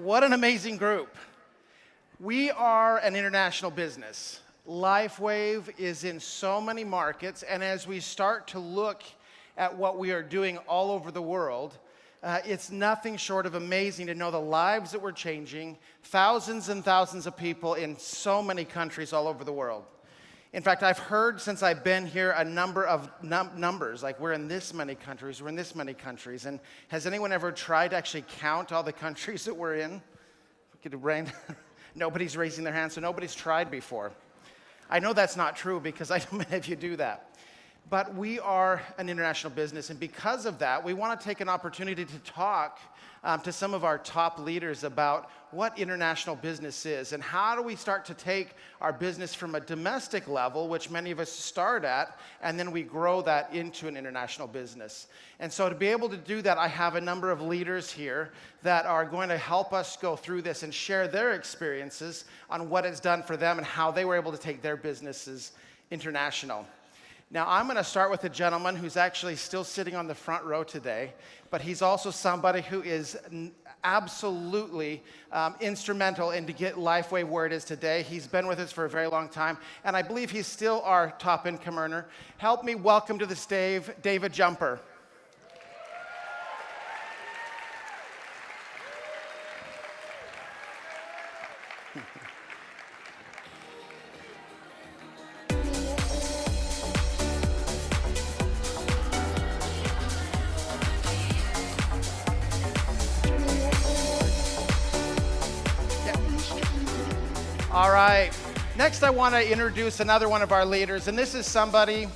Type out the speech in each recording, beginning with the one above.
What an amazing group. We are an international business. LifeWave is in so many markets, and as we start to look at what we are doing all over the world, it's nothing short of amazing to know the lives that we're changing, thousands and thousands of people in so many countries all over the world. In fact, I've heard since I've been here a number of numbers, like we're in this many countries, we're in this many countries. And has anyone ever tried to actually count all the countries that we're in? Get a brain? Nobody's raising their hand, so nobody's tried before. I know that's not true because I know many of you do that. But we are an international business, and because of that, we want to take an opportunity to talk to some of our top leaders about what international business is and how do we start to take our business from a domestic level, which many of us start at, and then we grow that into an international business. And so to be able to do that, I have a number of leaders here that are going to help us go through this and share their experiences on what it's done for them and how they were able to take their businesses international. Now, I'm going to start with a gentleman who's actually still sitting on the front row today, but he's also somebody who is absolutely instrumental in to get LifeWave where it is today. He's been with us for a very long time, and I believe he's still our top income earner. Help me welcome to the stage, David Jumper. All right, next I want to introduce another one of our leaders, and this is somebody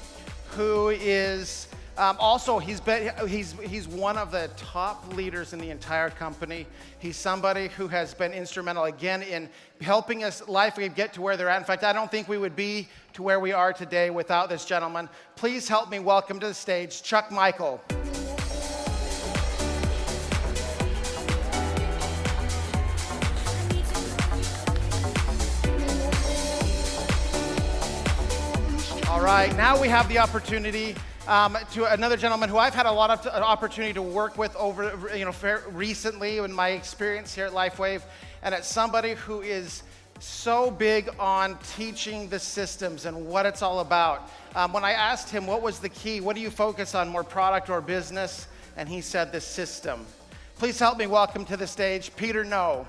who is he's one of the top leaders in the entire company. He's somebody who has been instrumental again in helping us LifeWave get to where they're at. In fact, I don't think we would be to where we are today without this gentleman. Please help me welcome to the stage Chuck Michael. All right, now we have the opportunity to another gentleman who I've had a lot of opportunity to work with over, recently in my experience here at LifeWave, and it's somebody who is so big on teaching the systems and what it's all about. When I asked him what was the key, what do you focus on, more product or business? And he said the system. Please help me welcome to the stage Peter No.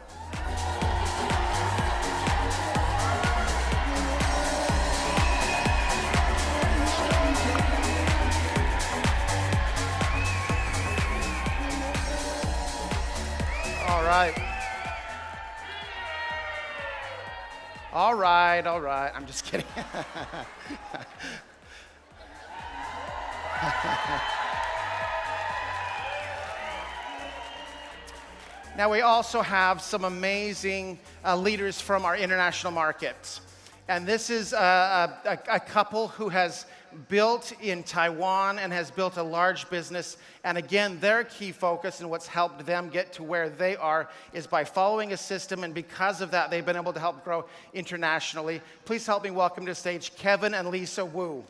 All right. I'm just kidding. Now we also have some amazing leaders from our international markets. And this is a couple who has built in Taiwan and has built a large business. And again, their key focus and what's helped them get to where they are is by following a system. And because of that, they've been able to help grow internationally. Please help me welcome to the stage Kevin and Lisa Wu.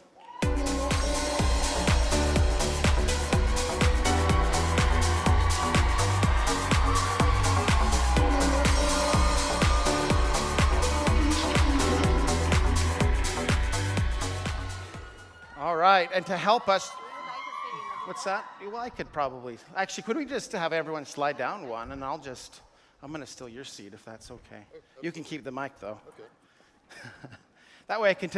All right, and to help us, what's that? Well, I could probably, actually, could we just have everyone slide down one, and I'm going to steal your seat if that's okay. You can keep the mic, though. Okay. That way I can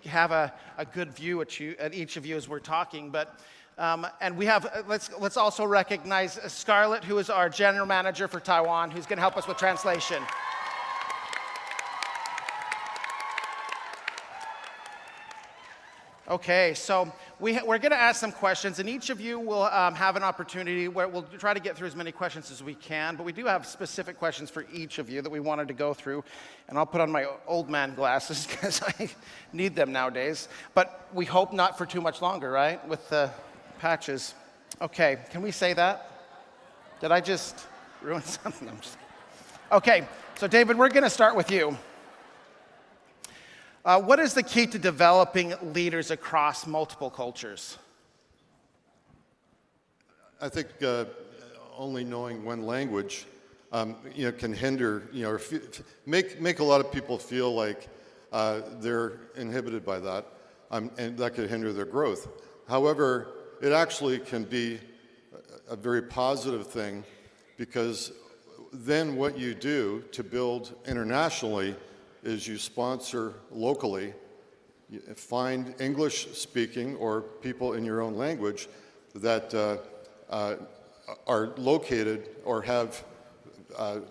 have a good view at each of you as we're talking, but, and we have, let's also recognize Scarlett, who is our general manager for Taiwan, who's going to help us with translation. Okay, so we're going to ask some questions, and each of you will have an opportunity where we'll try to get through as many questions as we can, but we do have specific questions for each of you that we wanted to go through, and I'll put on my old man glasses because I need them nowadays, but we hope not for too much longer, right, with the patches. Okay, can we say that? Did I just ruin something? Okay, so David, we're going to start with you. What is the key to developing leaders across multiple cultures? I think only knowing one language can hinder, or make a lot of people feel like they're inhibited by that, and that could hinder their growth. However, it actually can be a very positive thing, because then what you do to build internationally is you sponsor locally, you find English-speaking or people in your own language that are located or have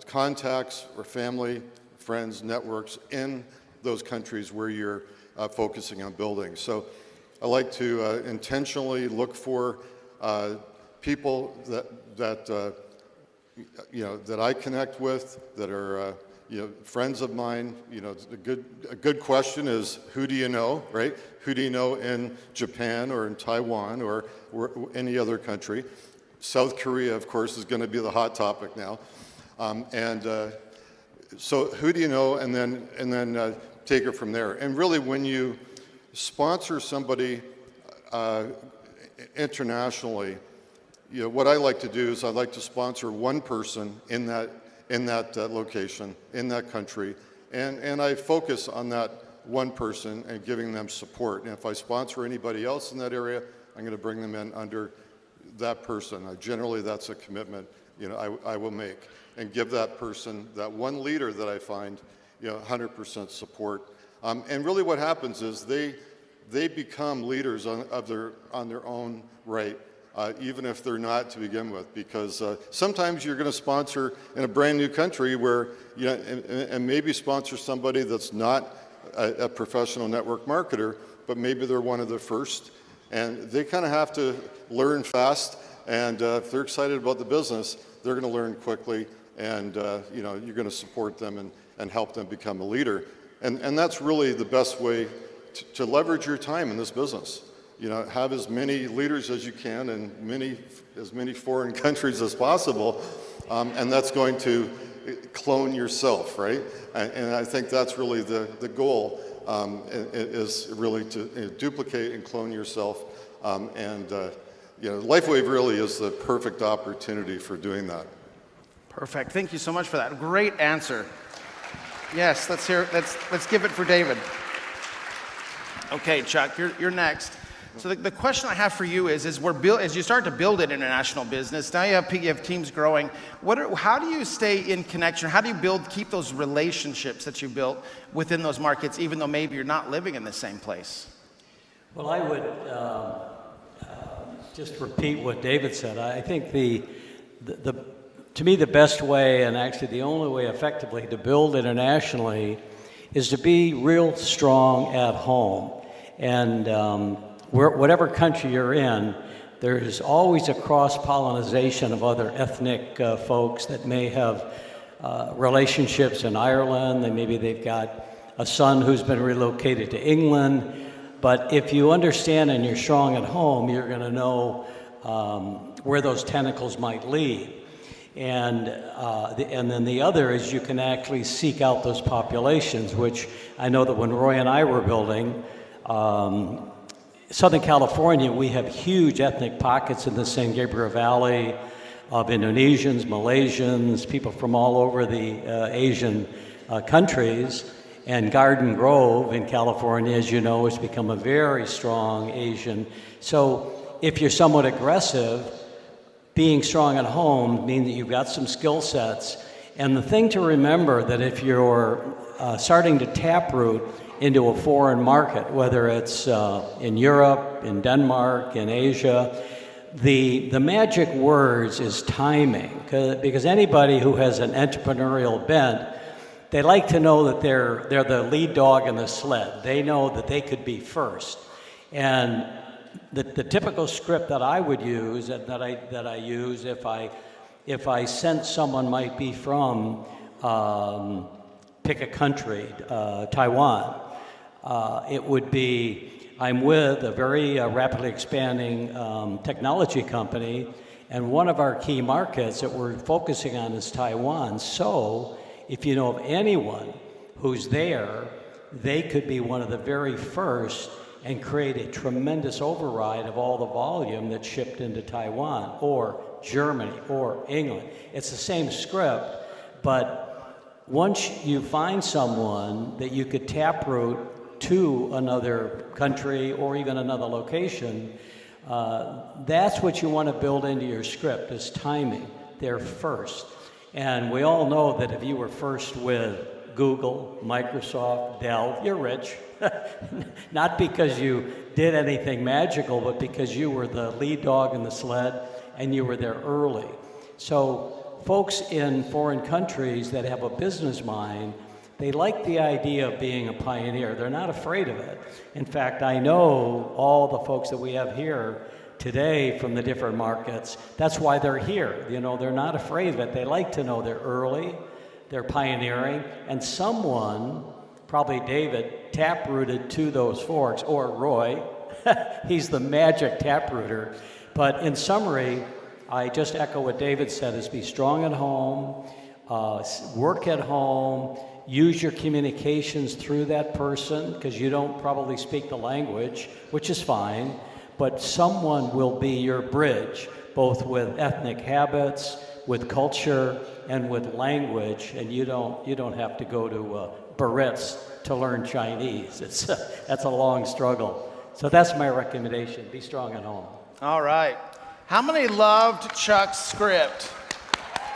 contacts or family, friends, networks in those countries where you're focusing on building. So I like to intentionally look for people that I connect with, that are friends of mine. A good question is, who do you know, right? Who do you know in Japan or in Taiwan or any other country? South Korea, of course, is going to be the hot topic now. So who do you know, and then take it from there. And really, when you sponsor somebody internationally, what I like to do is I like to sponsor one person in that location, in that country, and I focus on that one person and giving them support. And if I sponsor anybody else in that area, I'm going to bring them in under that person. Generally, that's a commitment I will make, and give that person, that one leader that I find, 100% support. And really, what happens is they become leaders on their own right. Even if they're not to begin with, because sometimes you're going to sponsor in a brand new country where, and maybe sponsor somebody that's not a professional network marketer, but maybe they're one of the first, and they kind of have to learn fast, and if they're excited about the business, they're going to learn quickly, and you're going to support them and help them become a leader. And that's really the best way to leverage your time in this business. Have as many leaders as you can in as many foreign countries as possible, and that's going to clone yourself, right? And I think that's really the goal, is really to duplicate and clone yourself, LifeWave really is the perfect opportunity for doing that. Perfect. Thank you so much for that. Great answer. Yes, let's give it for David. Okay, Chuck, you're next. So the question I have for you is as you start to build an international business, now you have teams growing. How do you stay in connection? How do you keep those relationships that you built within those markets, even though maybe you're not living in the same place? Well, I would just repeat what David said. I think to me the best way, and actually the only way effectively to build internationally, is to be real strong at home. And whatever country you're in, there's always a cross-pollination of other ethnic folks that may have relationships in Ireland, and maybe they've got a son who's been relocated to England. But if you understand and you're strong at home, you're going to know where those tentacles might lead. And then the other is you can actually seek out those populations, which I know that when Roy and I were building, Southern California, we have huge ethnic pockets in the San Gabriel Valley of Indonesians, Malaysians, people from all over the Asian countries. And Garden Grove in California, as you know, has become a very strong Asian. So if you're somewhat aggressive, being strong at home means that you've got some skill sets. And the thing to remember that if you're starting to taproot into a foreign market, whether it's in Europe, in Denmark, in Asia, the magic words is timing. Because anybody who has an entrepreneurial bent, they like to know that they're the lead dog in the sled. They know that they could be first. And the typical script that I would use, that I use if I sense someone might be from, pick a country, Taiwan, it would be, I'm with a very rapidly expanding technology company, and one of our key markets that we're focusing on is Taiwan. So if you know of anyone who's there, they could be one of the very first and create a tremendous override of all the volume that's shipped into Taiwan or Germany or England. It's the same script, But once you find someone that you could taproot to another country or even another location, that's what you want to build into your script is timing. They're first. And we all know that if you were first with Google, Microsoft, Dell, you're rich. Not because you did anything magical, but because you were the lead dog in the sled and you were there early. So folks in foreign countries that have a business mind, they like the idea of being a pioneer. They're not afraid of it. In fact, I know all the folks that we have here today from the different markets. That's why they're here. You know, they're not afraid of it. They like to know they're early, they're pioneering, and someone, probably David, taprooted to those forks, or Roy. He's the magic taprooter. But in summary, I just echo what David said, is be strong at home, work at home, use your communications through that person, because you don't probably speak the language, which is fine, but someone will be your bridge, both with ethnic habits, with culture, and with language, and you don't have to go to Barrett's to learn Chinese. That's a long struggle. So that's my recommendation, be strong at home. All right. How many loved Chuck's script?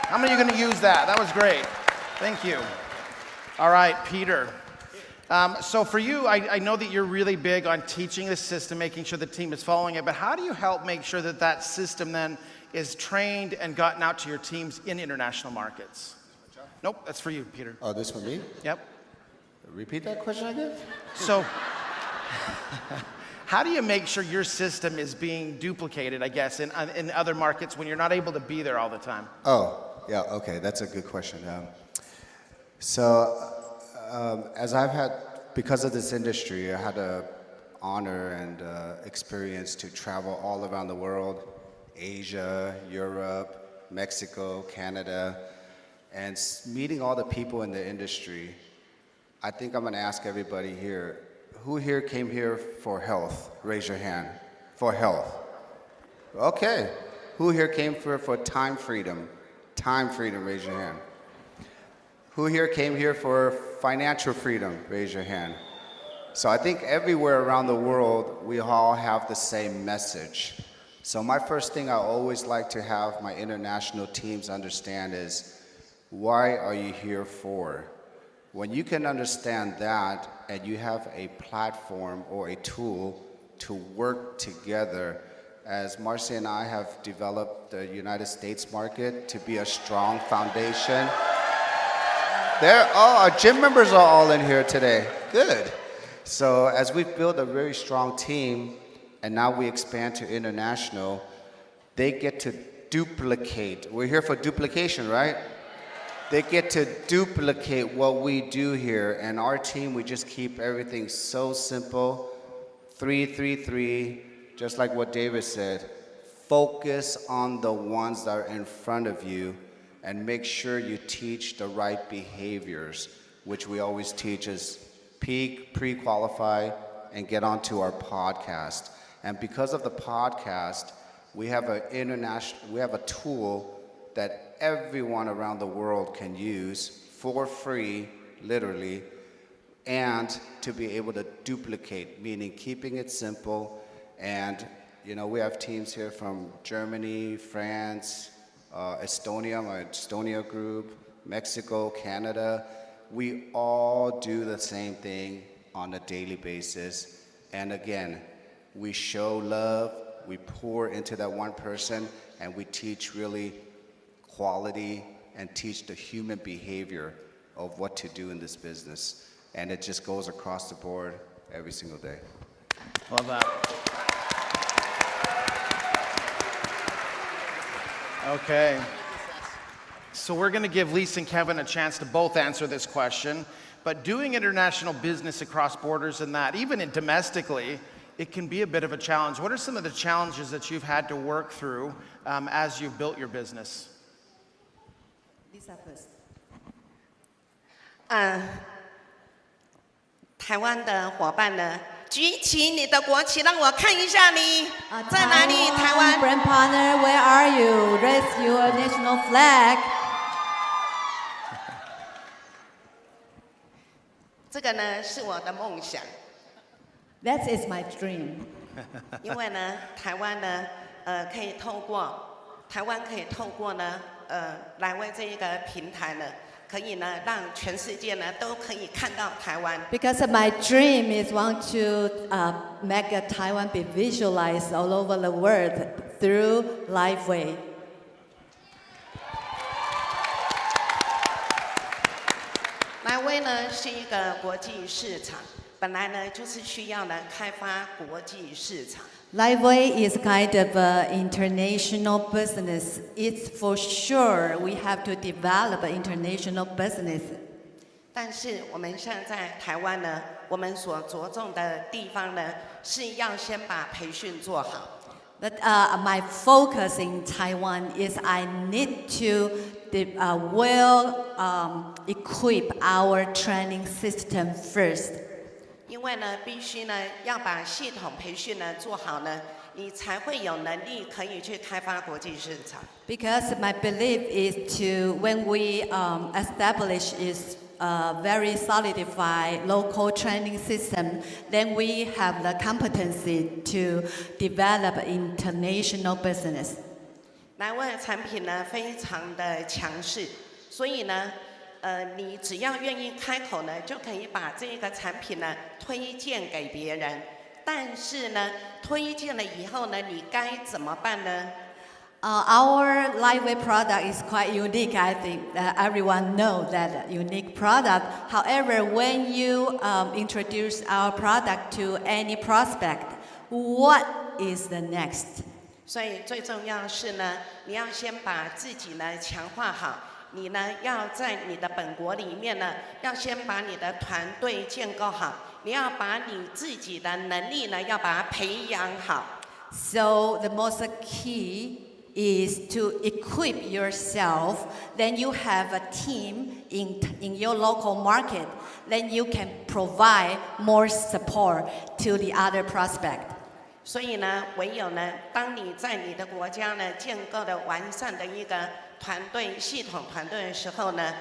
How many are going to use that? That was great. Thank you. All right, Peter. So for you, I know that you're really big on teaching the system, making sure the team is following it, but how do you help make sure that that system then is trained and gotten out to your teams in international markets? Nope, that's for you, Peter. Oh, this for me? Yep. Repeat that question again? So how do you make sure your system is being duplicated, I guess, in other markets when you're not able to be there all the time? Oh, yeah, okay, that's a good question. As I've had, because of this industry, I had the honor and experience to travel all around the world, Asia, Europe, Mexico, Canada, and meeting all the people in the industry. I think I'm gonna ask everybody here, who here came here for health? Raise your hand. For health. Okay. Who here came for time freedom? Time freedom, raise your hand. Who here came here for financial freedom? Raise your hand. So I think everywhere around the world, we all have the same message. So my first thing I always like to have my international teams understand is, why are you here for? When you can understand that and you have a platform or a tool to work together, as Marcy and I have developed the United States market to be a strong foundation. Our gym members are all in here today. Good. So as we've built a very strong team and now we expand to international, they get to duplicate. We're here for duplication, right? They get to duplicate what we do here. And our team, we just keep everything so simple. 3-3-3, just like what David said. Focus on the ones that are in front of you and make sure you teach the right behaviors, which we always teach is peak, pre-qualify, and get onto our podcast. And because of the podcast, we have a tool that everyone around the world can use for free, literally, and to be able to duplicate, meaning keeping it simple. And you know, we have teams here from Germany, France, Estonia, my Estonia group, Mexico, Canada. We all do the same thing on a daily basis. And again, we show love, we pour into that one person, and we teach really quality and teach the human behavior of what to do in this business. And it just goes across the board every single day. Love that. Okay. So we're going to give Lisa and Kevin a chance to both answer this question. But doing international business across borders and that, even domestically, it can be a bit of a challenge. What are some of the challenges that you've had to work through as you've built your business? Lisa first. 台湾的伙伴呢，举起你的国旗，让我看一下你在哪里？台湾 brand partner, where are you? Raise your national flag. 这个呢是我的梦想， That is my dream. 因为呢，台湾呢，可以透过呢，来为这一个平台呢，可以呢，让全世界呢都可以看到台湾。 Because my dream is want to make Taiwan be visualized all over the world through Liveway. 来威呢是一个国际市场，本来呢就是需要呢开发国际市场。 Liveway is kind of an international business. It's for sure we have to develop an international business. 但是我们现在在台湾呢，我们所着重的地方呢，是要先把培训做好。 But my focus in Taiwan is I need to equip our training system first. 因为呢，必须呢要把系统培训呢做好呢，你才会有能力可以去开发国际市场。 Because my belief is to when we establish is very solidified local training system, then we have the competency to develop international business. 来威的产品呢非常的强势，所以呢，你只要愿意开口呢，就可以把这个产品呢推荐给别人。但是呢，推荐了以后呢，你该怎么办呢？ Our Liveway product is quite unique. I think everyone knows that unique product. However, when you introduce our product to any prospect, what is the next? 所以最重要是呢，你要先把自己呢强化好。你呢要在你的本国里面呢，要先把你的团队建构好。你要把你自己的能力呢，要把它培养好。 So the most key is to equip yourself. Then you have a team in your local market. Then you can provide more support to the other prospect. 所以呢，唯有呢，当你在你的国家呢建构的完善的一个团队系统团队的时候呢，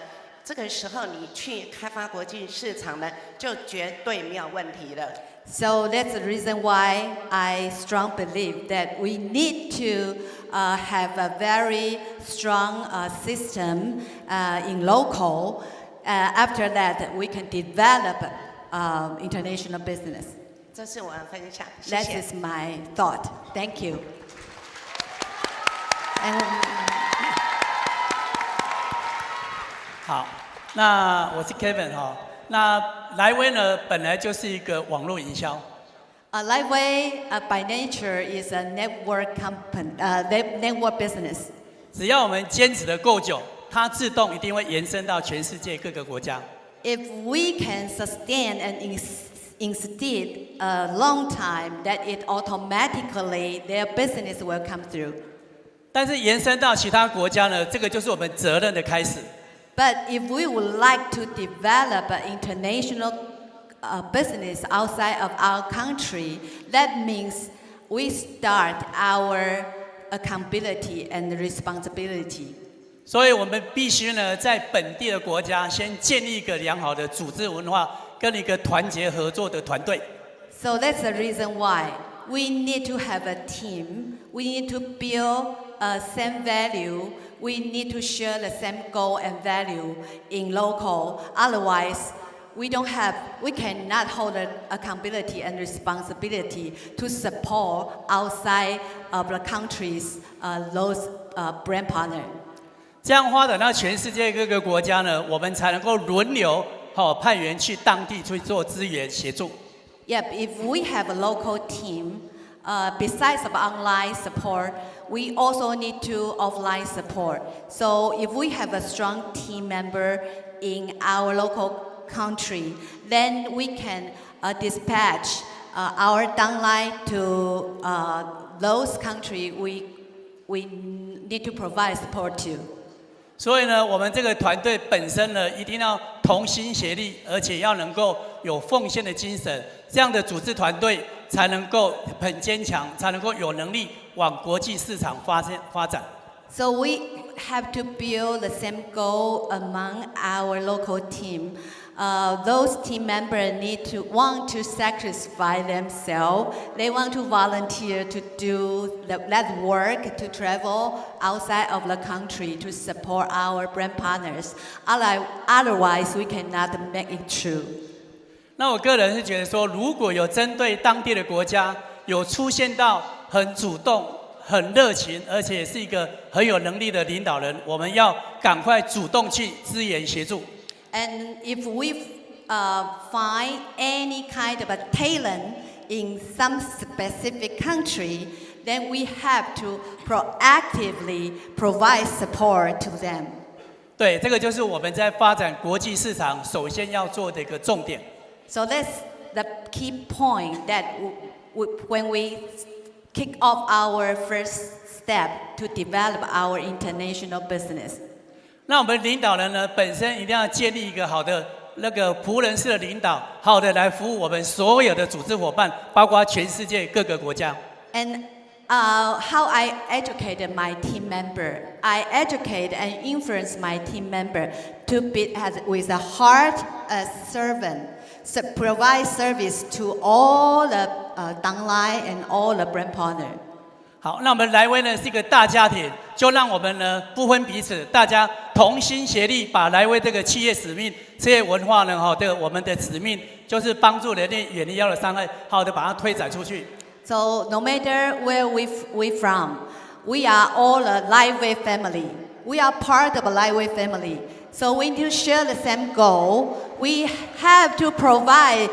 这个时候你去开发国际市场呢，就绝对没有问题了。 So that's the reason why I strongly believe that we need to have a very strong system in local. After that, we can develop international business. 这是我的分享，谢 That 谢。 is my thought. Thank you. And 好，那我是 Kelvin 哈。那来威呢，本来就是一个网络营销。 Liveway by nature is a network network business. 只要我们坚持的够久，它自动一定会延伸到全世界各个国家。 If we can sustain and instead a long time, that it automatically their business will come through. 但是延伸到其他国家呢，这个就是我们责任的开始。 But if we would like to develop an international business outside of our country, that means we start our accountability and responsibility. 所以我们必须呢，在本地的国家先建立一个良好的组织文化，跟一个团结合作的团队。 So that's the reason why we need to have a team. We need to build same value. We need to share the same goal and value in local. Otherwise, we cannot hold the accountability and responsibility to support outside of the countries those brand partner. 这样发展到全世界各个国家呢，我们才能够轮流派员去当地去做资源协助。 Yep, if we have a local team, besides of online support, we also need to offline support. So if we have a strong team member in our local country, then we can dispatch our downline to those countries we need to provide support to. 所以呢，我们这个团队本身呢，一定要同心协力，而且要能够有奉献的精神，这样的组织团队才能够很坚强，才能够有能力往国际市场发展。So we have to build the same goal among our local team. those team members want to sacrifice themselves. They want to volunteer to do that work, to travel outside of the country to support our brand partners. Otherwise, we cannot make it true. 那我个人是觉得说，如果有针对当地的国家有出现到很主动、很热情，而且是一个很有能力的领导人，我们要赶快主动去支援协助。And if we find any kind of a talent in some specific country, then we have to proactively provide support to them. 对，这个就是我们在发展国际市场首先要做的一个重点。So that's the key point that when we kick off our first step to develop our international business. 那我们领导人呢，本身一定要建立一个好的那个仆人式的领导，好的来服务我们所有的组织伙伴，包括全世界各个国家。And how I educated my team member, I educate and influence my team member to be with a heart as servant, so provide service to all the downline and all the brand partner. 好，那我们莱威呢是一个大家庭，就让我们呢不分彼此，大家同心协力，把莱威这个企业使命、企业文化呢，这个我们的使命就是帮助人类远离药的伤害，好的把它推展出去。So no matter where we from, we are all a Liveway family. We are part of a Liveway family. So we need to share the same goal. We have to provide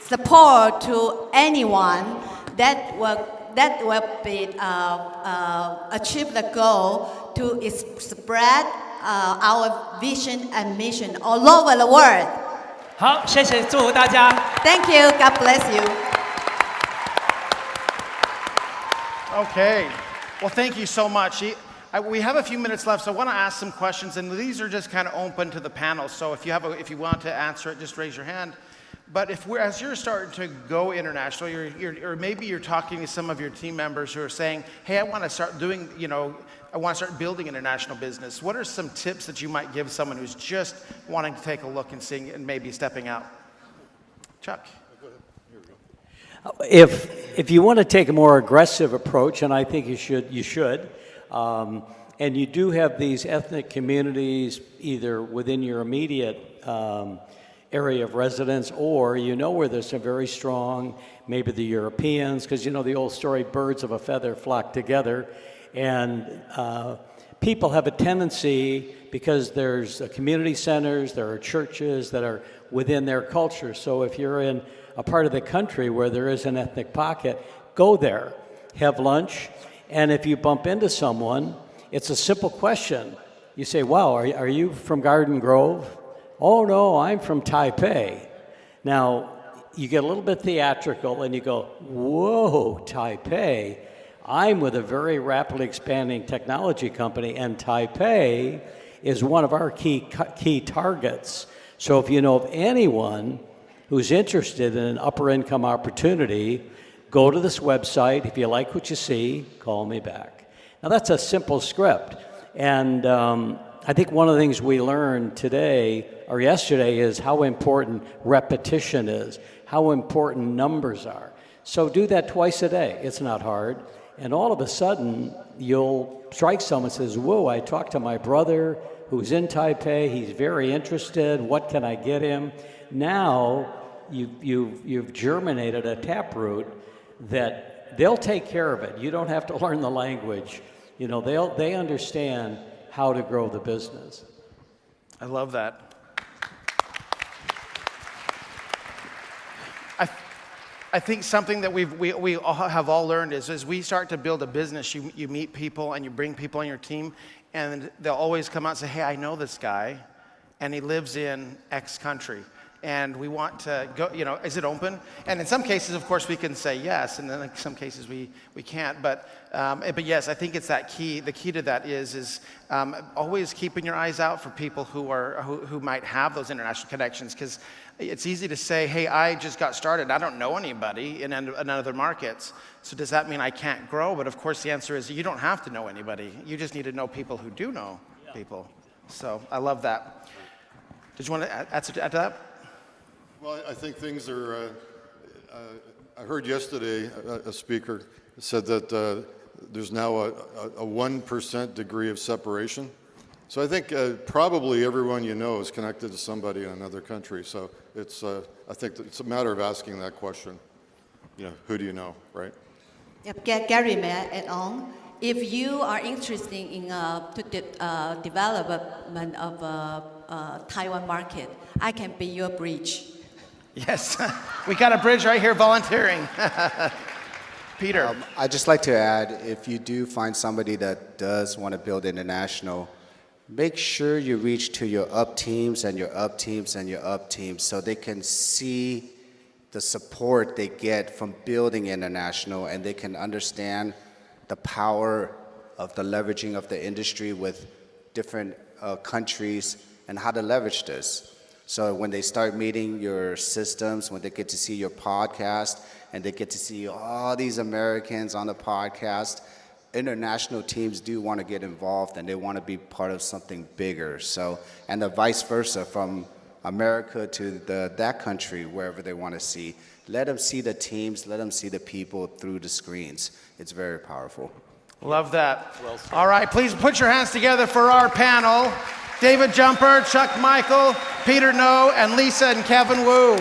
support to anyone that will be achieve the goal to spread our vision and mission all over the world. 好，谢谢，祝福大家。Thank you. God bless you. Okay. Well, thank you so much. We have a few minutes left, so I want to ask some questions, and these are just kind of open to the panel. So if you want to answer it, just raise your hand. But as you're starting to go international, or maybe you're talking to some of your team members who are saying, "Hey, I want to start doing, I want to start building international business." What are some tips that you might give someone who's just wanting to take a look and seeing and maybe stepping out? Chuck. If you want to take a more aggressive approach, and I think you should, and you do have these ethnic communities either within your immediate area of residence, or where there's some very strong, maybe the Europeans, because the old story, birds of a feather flock together, and people have a tendency, because there's community centers, there are churches that are within their culture. So if you're in a part of the country where there is an ethnic pocket, go there, have lunch, and if you bump into someone, it's a simple question. You say, "Wow, are you from Garden Grove?" "Oh no, I'm from Taipei." Now, you get a little bit theatrical and you go, "Whoa, Taipei. I'm with a very rapidly expanding technology company, and Taipei is one of our key targets. So if you know of anyone who's interested in an upper income opportunity, go to this website. If you like what you see, call me back." Now that's a simple script. And I think one of the things we learned today or yesterday is how important repetition is, how important numbers are. So do that twice a day. It's not hard. And all of a sudden, you'll strike someone who says, "Whoa, I talked to my brother who's in Taipei. He's very interested. What can I get him?" Now, you've germinated a taproot that they'll take care of it. You don't have to learn the language. They understand how to grow the business. I love that. I think something that we have all learned is as we start to build a business, you meet people and you bring people on your team, and they'll always come out and say, "Hey, I know this guy, and he lives in X country, and we want to go, is it open?" And in some cases, of course, we can say yes, and then in some cases we can't. But yes, I think it's that key. The key to that is always keeping your eyes out for people who might have those international connections, because it's easy to say, "Hey, I just got started. I don't know anybody in other markets. So does that mean I can't grow?" But of course, the answer is you don't have to know anybody. You just need to know people who do know people. So I love that. Did you want to add to that? Well, I think things are, I heard yesterday a speaker said that there's now a 1% degree of separation. So I think probably everyone you know is connected to somebody in another country. So it's, I think it's a matter of asking that question. You know, who do you know, right? Yep, Gary, may I add on? If you are interested in development of Taiwan market, I can be your bridge. Yes, we got a bridge right here volunteering. Peter. I'd just like to add, if you do find somebody that does want to build international, make sure you reach to your up teams and your up teams and your up teams so they can see the support they get from building international, and they can understand the power of the leveraging of the industry with different countries and how to leverage this. So when they start meeting your systems, when they get to see your podcast, and they get to see all these Americans on the podcast, international teams do want to get involved and they want to be part of something bigger. So, and the vice versa, from America to that country, wherever they want to see. Let them see the teams, let them see the people through the screens. It's very powerful. Love that. All right, please put your hands together for our panel. David Jumper, Chuck Michael, Peter No, and Lisa and Kevin Wu.